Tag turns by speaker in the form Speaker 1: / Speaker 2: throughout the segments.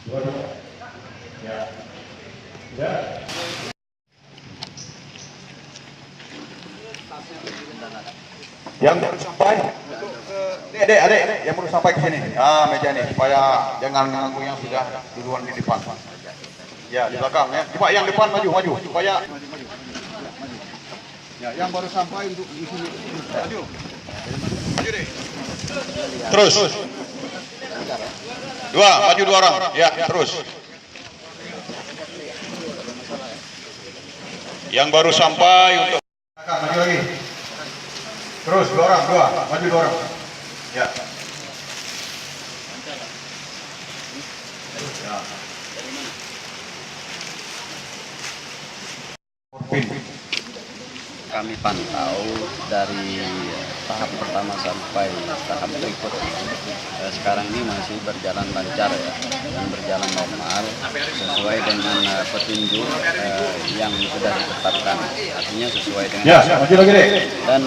Speaker 1: Dua-dua. Ya. Ya. Yang baru sampai, adek, yang baru sampai ke sini. Ah, meja nih, supaya jangan mengganggu yang sudah duluan di depan. Ya, di belakang ya. Coba yang depan maju, supaya. Ya, yang baru sampai untuk di sini. Maju. Maju deh. Terus. Maju dua orang. Ya, terus. Yang baru sampai untuk maju lagi. Terus dua orang, maju dua orang. Ya. Ya.
Speaker 2: Kami pantau dari tahap pertama sampai tahap berikutnya. Sekarang ini masih berjalan lancar ya, dan berjalan normal sesuai dengan petunjuk yang sudah ditetapkan. Artinya sesuai dengan
Speaker 1: maju lagi deh.
Speaker 2: Dan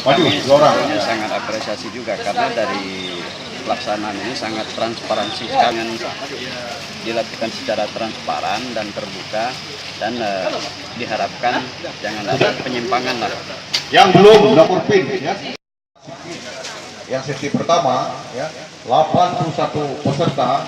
Speaker 1: Maju dua orang.
Speaker 2: Sangat apresiasi juga karena dari pelaksanaan ini sangat transparansi sekali, dilakukan secara transparan dan terbuka, dan diharapkan jangan ada penyimpangan lah.
Speaker 1: Yang belum dapur pin ya. Yang sesi pertama ya, 81 peserta